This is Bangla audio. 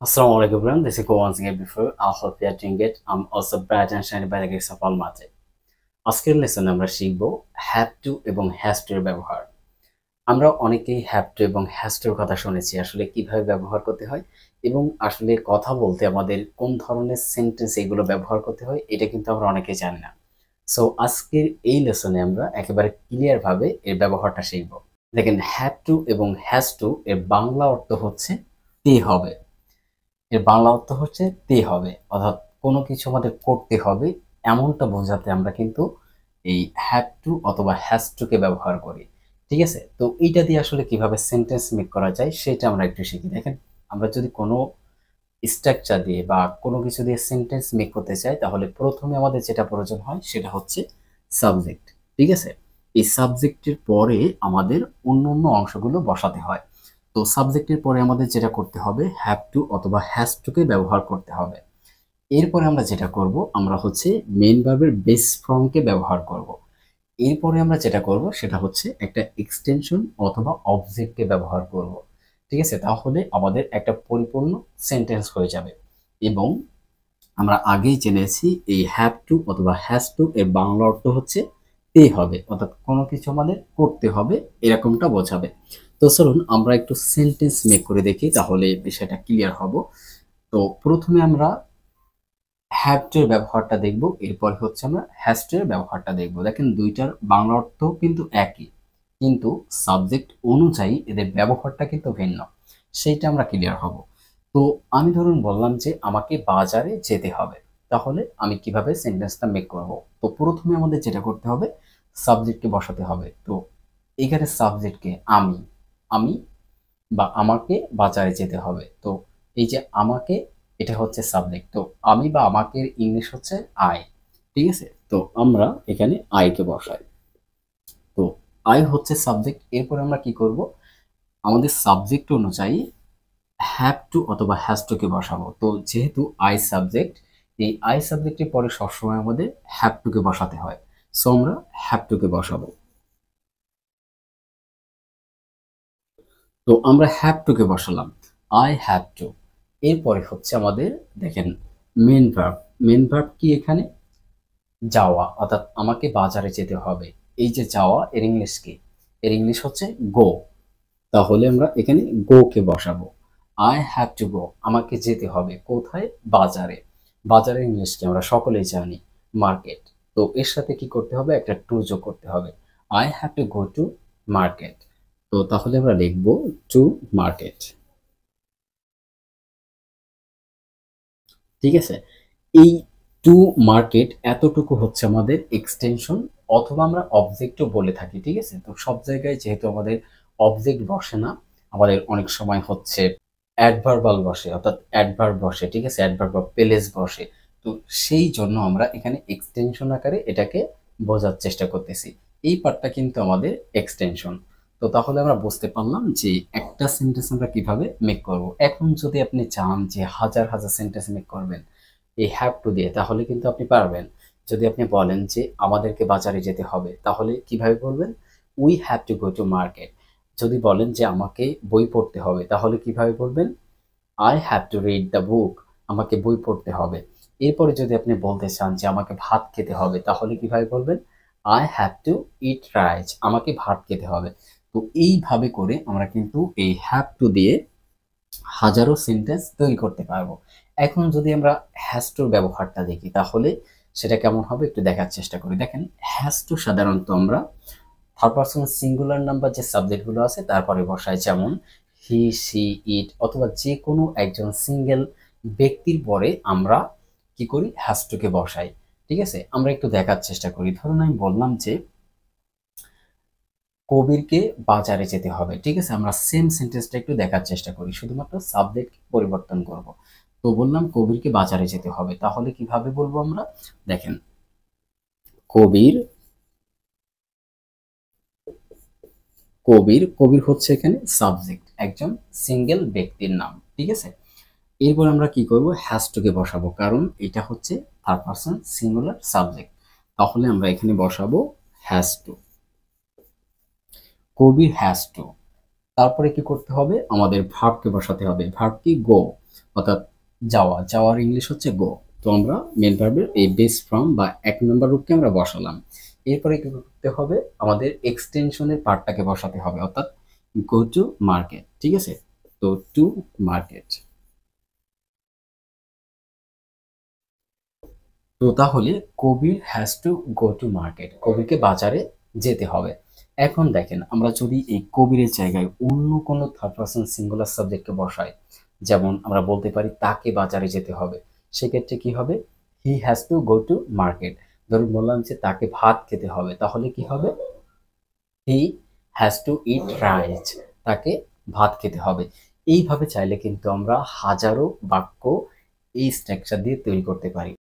Assalamu alaikum everyone. This is Ko once again before. I hope you are doing it. I'm also bright and shiny by the grace of Almighty. আজকের লেসনে আমরা শিখব হ্যাভ টু এবং হ্যাজ টু এর ব্যবহার। আমরা অনেকেই হ্যাভ টু এবং হ্যাজ টু এর কথা শুনেছি, আসলে কিভাবে ব্যবহার করতে হয় এবং আসলে কথা বলতে আমাদের কোন ধরনের সেন্টেন্স এগুলো ব্যবহার করতে হয় এটা কিন্তু আমরা অনেকেই জানি না। সো আজকের এই লেসনে আমরা একেবারে ক্লিয়ার ভাবে এর ব্যবহারটা শিখব। দেখেন, হ্যাভ টু এবং হ্যাজ টু এর বাংলা অর্থ হচ্ছে তে হবে। এর বাংলা অর্থ হচ্ছে তে হবে, অর্থাৎ কোনো কিছু আমাদের করতে হবে এমনটা বোঝাতে আমরা কিন্তু এই হ্যাভ টু অথবা হ্যাজ টু কে ব্যবহার করি। ঠিক আছে, তো এইটা দিয়ে আসলে কিভাবে সেন্টেন্স মেক করা যায় সেটা আমরা একটু শিখি। দেখেন, আমরা যদি কোনো স্ট্রাকচার দিয়ে বা কোনো কিছু দিয়ে সেন্টেন্স মেক করতে চাই তাহলে প্রথমে আমাদের যেটা প্রয়োজন হয় সেটা হচ্ছে সাবজেক্ট। ঠিক আছে, এই সাবজেক্টের পরে আমাদের অন্য অন্য অংশগুলো বসাতে হয়। তো সাবজেক্টের পরে আমাদের যেটা করতে হবে হ্যাভ টু অথবা হ্যাজ টু কে ব্যবহার করতে হবে। এরপরে আমরা যেটা করব আমরা হচ্ছে মেইন ভার্বের বেস ফর্মকে ব্যবহার করব। এরপরে আমরা যেটা করব সেটা হচ্ছে একটা এক্সটেনশন অথবা অবজেক্টকে ব্যবহার করব। ঠিক আছে, তাহলে আমাদের একটা পরিপূর্ণ সেন্টেন্স হয়ে যাবে। এবং আমরা আগেই জেনেছি এই হ্যাভ টু অথবা হ্যাজ টু এর বাংলা অর্থ হচ্ছে তে হবে, অর্থাৎ কোনো কিছু আমাদের করতে হবে এরকমটা বোঝাবে। তো চলুন আমরা একটু সেন্টেন্স মেক করে দেখি, তাহলে বিষয়টা ক্লিয়ার হব। তো প্রথমে আমরা হ্যাভ টু এর ব্যবহারটা দেখব, এরপর হচ্ছে আমরা হ্যাজ টু এর ব্যবহারটা দেখব। দেখেন, দুইটার বাংলা অর্থ কিন্তু একই, কিন্তু সাবজেক্ট অনুযায়ী এদের ব্যবহারটা কিন্তু ভিন্ন, সেইটা আমরা ক্লিয়ার হব। তো আমি ধরুন বললাম যে আমাকে বাজারে যেতে হবে, তাহলে আমি কিভাবে সেন্টেন্সটা মেক করব? তো প্রথমে আমাদের যেটা করতে হবে সাবজেক্টকে বসাতে হবে। তো এখানে সাবজেক্টকে আমি আমি বা আমাকে বাজারে যেতে হবে। তো এই যে আমাকে, এটা হচ্ছে সাবজেক্ট। তো আমি বা আমাকে ইংলিশ হচ্ছে আই। ঠিক আছে, তো আমরা এখানে আই কে বসাই। তো আই হচ্ছে সাবজেক্ট। এরপর আমরা কি করব, আমাদের সাবজেক্ট অনুযায়ী হ্যাভ টু অথবা হ্যাজ টু কে বসাবো। তো যেহেতু আই সাবজেক্ট, এই আই সাবজেক্টের পরে সবসময় আমাদের হ্যাভ টু কে বসাতে হয়। সো আমরা হ্যাভ টু কে বসাবো। তো আমরা হ্যাভ টু কে বসালাম, আই হ্যাভ টু। এরপরে হচ্ছে আমাদের, দেখেন, মেন ভার্ব। মেন ভার্ব কি এখানে? যাওয়া, অর্থাৎ আমাকে বাজারে যেতে হবে। এই যে যাওয়া, এর ইংলিশ কি? এর ইংলিশ হচ্ছে গো। তাহলে আমরা এখানে গো কে বসাবো। আই হ্যাভ টু গো, আমাকে যেতে হবে কোথায়? বাজারে। বাজারের ইংলিশ কি আমরা সকলেই জানি, মার্কেট। তো এর সাথে কি করতে হবে? একটা টু যোগ করতে হবে। I have to go to market. তো তাহলে আমরা লিখবো টু মার্কেট। ঠিক আছে, এই টু মার্কেট এতটুকু হচ্ছে আমাদের এক্সটেনশন অথবা আমরা অবজেক্টও বলে থাকি। ঠিক আছে, তো সব জায়গায় যেহেতু আমাদের অবজেক্ট বসে না, আমাদের অনেক সময় হচ্ছে অ্যাডভার্বাল বসে, অর্থাৎ অ্যাডভার্ব বসে। ঠিক আছে, অ্যাডভার্ব বা প্লেস বসে। তো সেই জন্য আমরা এখানে এক্সটেনশন আকারে এটাকে বোঝার চেষ্টা করতেছি। এই পার্টটা কিন্তু আমাদের এক্সটেনশন। তো তাহলে আমরা বুঝতে পারলাম যে একটা সেন্টেন্স আমরা কিভাবে মেক করব। এখন যদি আপনি চান যে হাজার হাজার সেন্টেন্স মেক করবেন এই হ্যাভ টু দিয়ে, তাহলে কিন্তু আপনি পারবেন। যদি আপনি বলেন যে আমাদেরকে বাজারে যেতে হবে, তাহলে কিভাবে বলবেন? We have to go to market. যদি বলেন যে আমাকে বই পড়তে হবে, তাহলে কিভাবে বলবেন? I have to read the book. আমাকে বই পড়তে হবে। এরপরে যদি আপনি বলতে চান যে আমাকে ভাত খেতে হবে, তাহলে কিভাবে বলবেন? I have to eat rice. আমাকে ভাত খেতে হবে। তো এইভাবে করে আমরা কিন্তু এই হ্যাভ টু দিয়ে হাজারো সেন্টেন্স তৈরি করতে পারবো। এখন যদি আমরা হ্যাজ টুর ব্যবহারটা দেখি, তাহলে সেটা কেমন হবে একটু দেখার চেষ্টা করি। দেখেন, হ্যাজ টু সাধারণত আমরা থার্ড পারসন সিঙ্গুলার নাম্বার যে সাবজেক্টগুলো আছে তারপরে বসাই, যেমন হি, সি, ইট, অথবা যে কোনো একজন সিঙ্গেল ব্যক্তির পরে আমরা কি করি? হ্যাজ টু কে বসাই। ঠিক আছে, আমরা একটু দেখার চেষ্টা করি। ধরুন আমি বললাম যে কবিরকে বাজারে যেতে হবে। ঠিক আছে, আমরা সেম সেন্টেন্সটা একটু দেখার চেষ্টা করি, শুধুমাত্র সাবজেক্ট পরিবর্তন করব। তো বললাম কবিরকে বাজারে যেতে হবে, তাহলে কিভাবে বলবো আমরা? দেখেন, কবির, কবির, কবির হচ্ছে এখানে সাবজেক্ট, একজন সিঙ্গেল ব্যক্তির নাম। ঠিক আছে, এরপর আমরা কি করব? হ্যাজ টু কে বসাবো, কারণ এটা হচ্ছে থার্ড পারসন সিঙ্গুলার সাবজেক্ট। তাহলে আমরা এখানে বসাবো has to. Kabir has two. তারপরে কি করতে হবে? আমাদের ভার্বকে বসাতে হবে। ভার্ব কি? গো। অর্থাৎ যাওয়া, যাওয়ার ইংলিশ হচ্ছে গো। তো আমরা মেন ভার্বের এই বেস ফ্রম বা 1 নম্বর রূপকে আমরা বসালাম। এরপরে কি করতে হবে, আমাদের এক্সটেনশনের পার্টটাকে বসাতে হবে, অর্থাৎ গো টু মার্কেট। ঠিক আছে, তো টু মার্কেট। তো তাহলে Kabir has to go to market, কবিরকে বাজারে যেতে হবে। এখন দেখেন, আমরা যদি এই কবিরের জায়গায় অন্য কোনো থার্ড পারসন সিঙ্গুলার সাবজেক্টকে বসাই, যেমন আমরা বলতে পারি তাকে বাজারে যেতে হবে, সেক্ষেত্রে কি হবে, he has to go to market. ধরুন বললাম যে তাকে ভাত খেতে হবে, তাহলে কি হবে, he has to eat rice, তাকে ভাত খেতে হবে। এইভাবে চাইলে কিন্তু আমরা হাজারো বাক্য এই স্ট্রাকচার দিয়ে তৈরি করতে পারি।